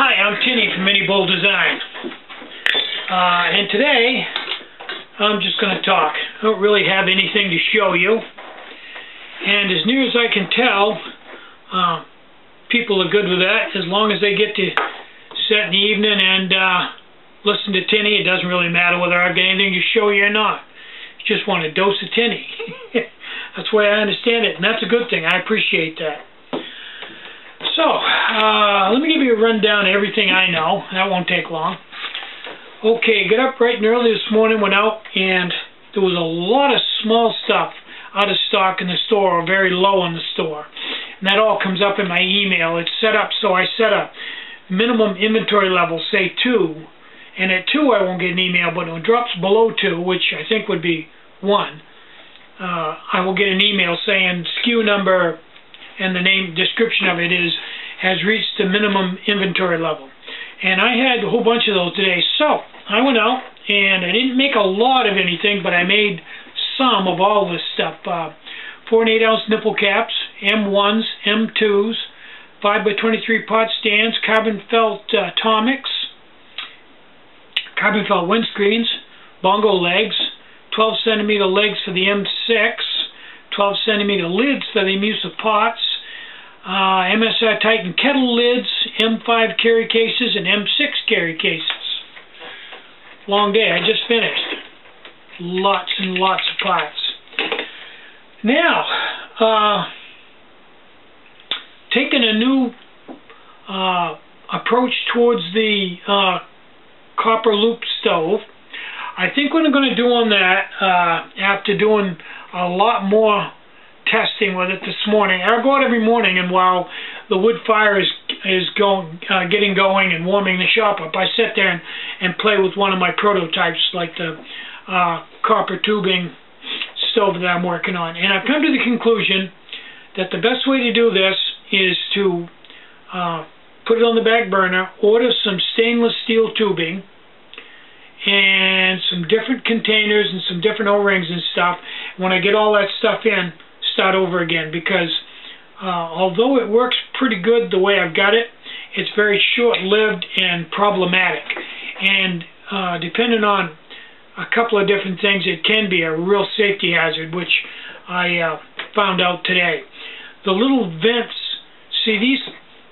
Hi, I'm Tinny from Mini Bowl Design, and today I'm just going to talk. I don't really have anything to show you, and as near as I can tell, people are good with that as long as they get to sit in the evening and listen to Tinny. It doesn't really matter whether I've got anything to show you or not. You just want a dose of Tinny. That's the way I understand it, and that's a good thing. I appreciate that. So, let me give you a rundown of everything I know. That won't take long. Okay, got up bright and early this morning, went out, and there was a lot of small stuff out of stock in the store, or very low in the store. And that all comes up in my email. It's set up so I set a minimum inventory level, say 2. And at 2 I won't get an email, but when it drops below 2, which I think would be 1, I will get an email saying SKU number and the name description of it has reached the minimum inventory level. And I had a whole bunch of those today. So I went out and I didn't make a lot of anything, but I made some of all this stuff. 4 and 8 ounce nipple caps, M1s, M2s, 5x23 pot stands, carbon felt Tomics, carbon felt windscreens, bongo legs, 12 centimeter legs for the M6, 12 centimeter lids for the Musa pots, MSR Titan kettle lids, M5 carry cases, and M6 carry cases. Long day. I just finished. Lots and lots of pots. Now, taking a new approach towards the copper loop stove. I think what I'm going to do on that, after doing a lot more testing with it this morning. I go out every morning, and while the wood fire is getting going and warming the shop up, I sit there and play with one of my prototypes, like the copper tubing stove that I'm working on. And I've come to the conclusion that the best way to do this is to put it on the back burner, order some stainless steel tubing, and some different containers and some different O-rings and stuff. When I get all that stuff in, start over again, because although it works pretty good the way I've got it, it's very short-lived and problematic. And depending on a couple of different things, it can be a real safety hazard, which I found out today. The little vents, see,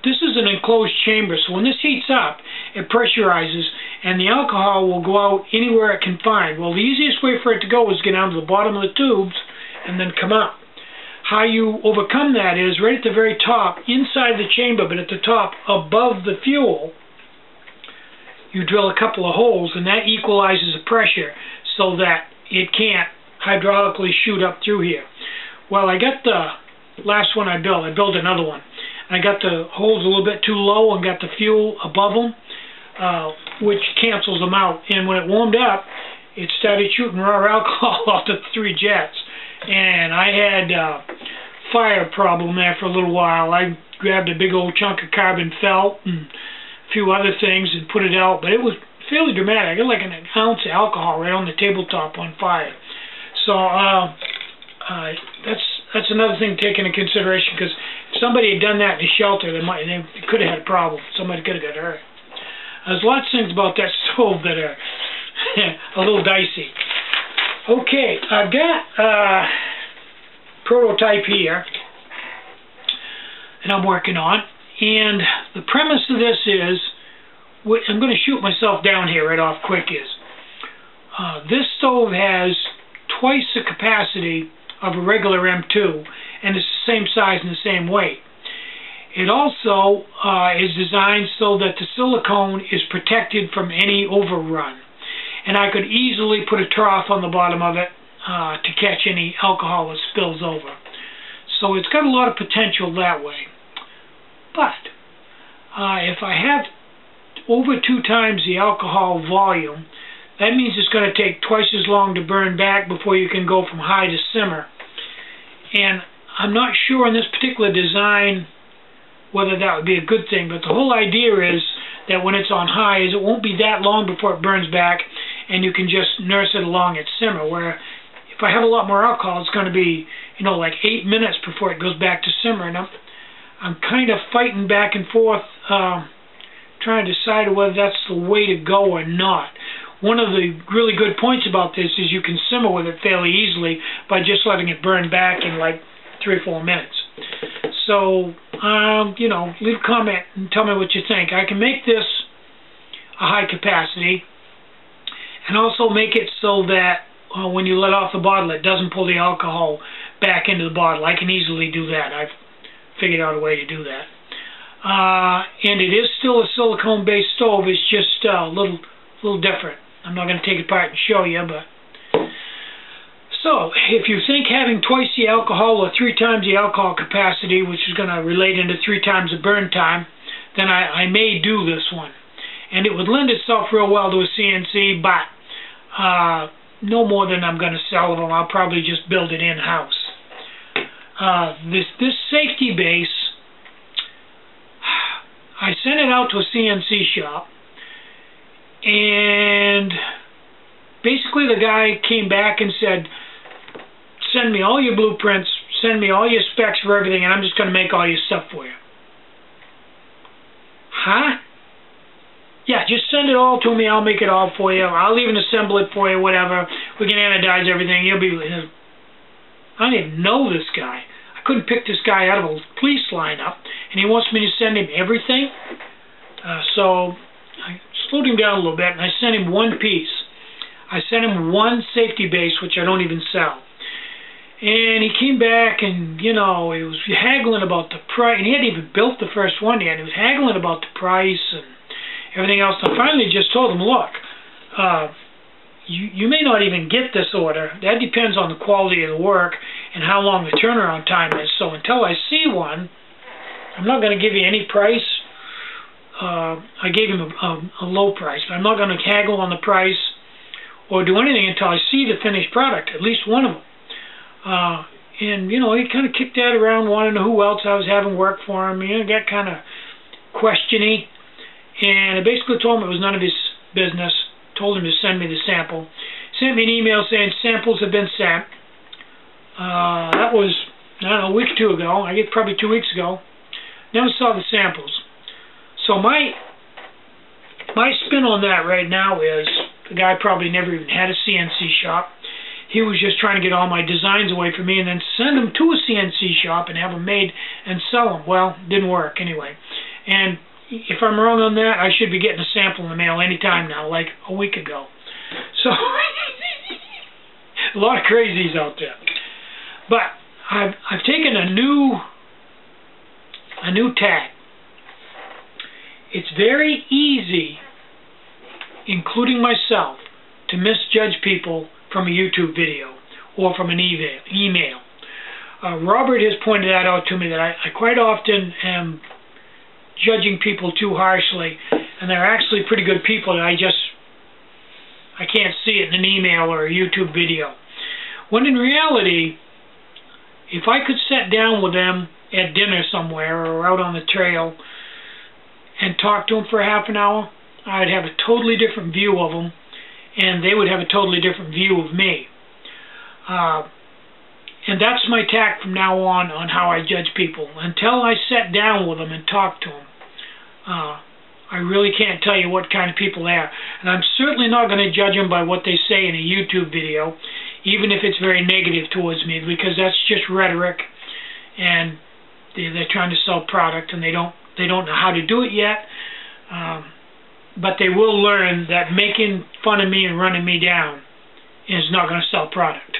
this is an enclosed chamber, so when this heats up, it pressurizes, and the alcohol will go out anywhere it can find. Well, the easiest way for it to go is get down to the bottom of the tubes and then come out. How you overcome that is right at the very top, inside the chamber, but at the top, above the fuel, you drill a couple of holes, and that equalizes the pressure so that it can't hydraulically shoot up through here. Well, I got the last one I built another one. I got the holes a little bit too low and got the fuel above them, which cancels them out. And when it warmed up, it started shooting raw alcohol off the 3 jets. And I had a fire problem there for a little while. I grabbed a big old chunk of carbon felt and a few other things and put it out. But it was fairly dramatic. I got like an ounce of alcohol right on the tabletop on fire. So that's another thing to take into consideration, because if somebody had done that in a shelter, they could have had a problem. Somebody could have got hurt. There's lots of things about that stove that are a little dicey. Okay, I've got a prototype here and I'm working on, and the premise of this is, I'm going to shoot myself down here right off quick, is this stove has twice the capacity of a regular M2, and it's the same size and the same weight. It also is designed so that the silicone is protected from any overrun. And I could easily put a trough on the bottom of it to catch any alcohol that spills over. So it's got a lot of potential that way. But if I have over 2 times the alcohol volume, that means it's going to take twice as long to burn back before you can go from high to simmer. And I'm not sure in this particular design whether that would be a good thing, but the whole idea is that when it's on high, it won't be that long before it burns back, and you can just nurse it along at simmer, where if I have a lot more alcohol, it's going to be, like 8 minutes before it goes back to simmer. And I'm kind of fighting back and forth trying to decide whether that's the way to go or not. One of the really good points about this is you can simmer with it fairly easily by just letting it burn back in like 3 or 4 minutes. So, you know, leave a comment and tell me what you think. I can make this a high capacity and also make it so that when you let off the bottle, it doesn't pull the alcohol back into the bottle. I can easily do that. I've figured out a way to do that. And it is still a silicone-based stove. It's just a little different. I'm not going to take it apart and show you, but... So, if you think having twice the alcohol or 3 times the alcohol capacity, which is going to relate into 3 times the burn time, then I may do this one. And it would lend itself real well to a CNC, but no more than I'm going to sell them. I'll probably just build it in-house. This safety base, I sent it out to a CNC shop, and basically the guy came back and said, send me all your blueprints, send me all your specs for everything, and I'm just going to make all your stuff for you. Huh? Yeah, just send it all to me, I'll make it all for you, I'll even assemble it for you, whatever, we can anodize everything, you'll be... I don't even know this guy. I couldn't pick this guy out of a police lineup, and he wants me to send him everything. So I slowed him down a little bit, and I sent him one piece. I sent him one safety base, which I don't even sell. And he came back, and, you know, he was haggling about the price, and he hadn't even built the first one yet. He was haggling about the price and everything else. I finally just told him, look, you may not even get this order. That depends on the quality of the work and how long the turnaround time is. So until I see one, I'm not going to give you any price. I gave him a low price, but I'm not going to haggle on the price or do anything until I see the finished product, at least one of them. And, you know, he kind of kicked that around, wanting to know who else I was having work for him. You know, got kind of questiony. And I basically told him it was none of his business. Told him to send me the sample. Sent me an email saying samples have been sent. That was, I don't know, a week or 2 ago. I guess probably 2 weeks ago. Never saw the samples. So my spin on that right now is the guy probably never even had a CNC shop. He was just trying to get all my designs away from me and then send them to a CNC shop and have them made and sell them. Well, didn't work anyway. And if I'm wrong on that, I should be getting a sample in the mail any time now, like a week ago. So, a lot of crazies out there. But I've taken a new tack. It's very easy, including myself, to misjudge people from a YouTube video or from an email. Robert has pointed that out to me, that I quite often am judging people too harshly, and they're actually pretty good people that I can't see it in an email or a YouTube video. When in reality, if I could sit down with them at dinner somewhere or out on the trail and talk to them for half an hour, I'd have a totally different view of them, and they would have a totally different view of me. And that's my tack from now on how I judge people. Until I sit down with them and talk to them, I really can't tell you what kind of people they are. And I'm certainly not going to judge them by what they say in a YouTube video, even if it's very negative towards me, because that's just rhetoric, and they're trying to sell product, and they don't know how to do it yet. But they will learn that making fun of me and running me down is not going to sell product.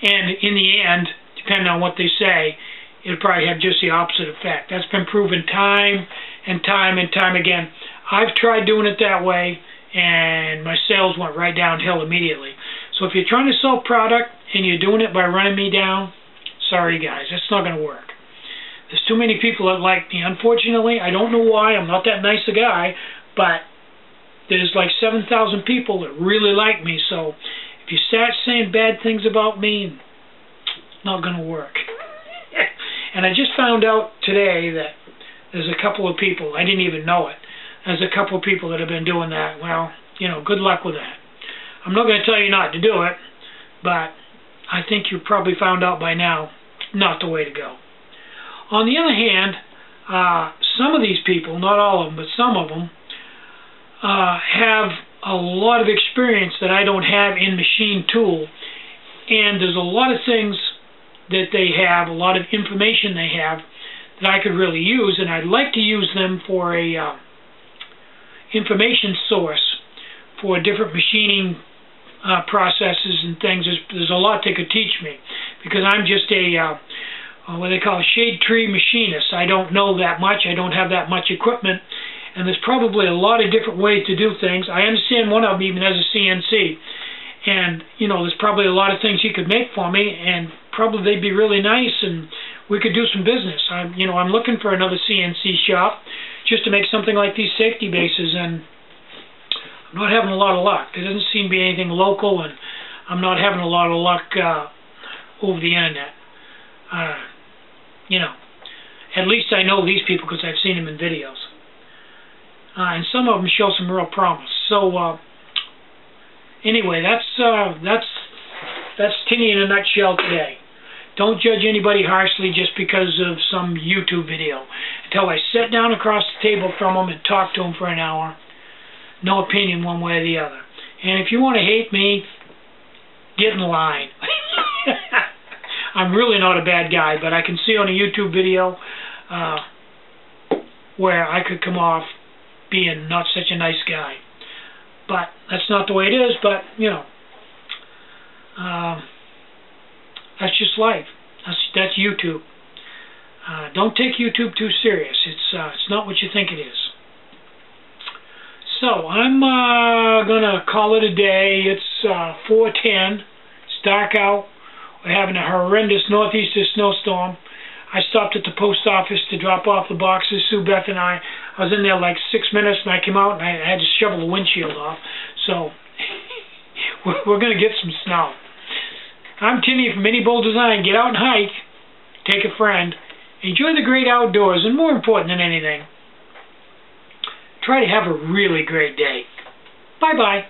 And in the end, depending on what they say, it'll probably have just the opposite effect. That's been proven time and time and time again. I've tried doing it that way, and my sales went right downhill immediately. So if you're trying to sell product and you're doing it by running me down, sorry guys, that's not going to work. There's too many people that like me. Unfortunately, I don't know why. I'm not that nice a guy, but there's like 7,000 people that really like me. So if you start saying bad things about me, it's not going to work. And I just found out today that there's a couple of people, I didn't even know it, there's a couple of people that have been doing that. Well, you know, good luck with that. I'm not going to tell you not to do it, but I think you probably found out by now, not the way to go. On the other hand, some of these people, not all of them, but some of them, have a lot of experience that I don't have in machine tool. And there's a lot of things that they have, a lot of information they have that I could really use, and I'd like to use them for a information source for different machining processes and things. There's a lot they could teach me, because I'm just a what they call a shade tree machinist. I don't know that much. I don't have that much equipment, and there's probably a lot of different ways to do things. I understand one of them even has a CNC, and you know, there's probably a lot of things he could make for me, and probably they'd be really nice, and we could do some business. I'm looking for another CNC shop just to make something like these safety bases, and I'm not having a lot of luck. There doesn't seem to be anything local, and I'm not having a lot of luck over the internet. You know, at least I know these people because I've seen them in videos, and some of them show some real promise. So anyway, that's Tinny in a nutshell today. Don't judge anybody harshly just because of some YouTube video. Until I sit down across the table from them and talk to them for an hour, no opinion one way or the other. And if you want to hate me, get in line. I'm really not a bad guy, but I can see on a YouTube video where I could come off being not such a nice guy. But that's not the way it is, but, you know, that's just life. That's YouTube. Don't take YouTube too serious. It's not what you think it is. So I'm gonna call it a day. It's 4:10. It's dark out. We're having a horrendous northeaster snowstorm. I stopped at the post office to drop off the boxes. Sue Beth and I was in there like 6 minutes, and I came out and I had to shovel the windshield off. So we're gonna get some snow. I'm Tinny from Mini Bull Design. Get out and hike. Take a friend. Enjoy the great outdoors, and more important than anything, try to have a really great day. Bye-bye.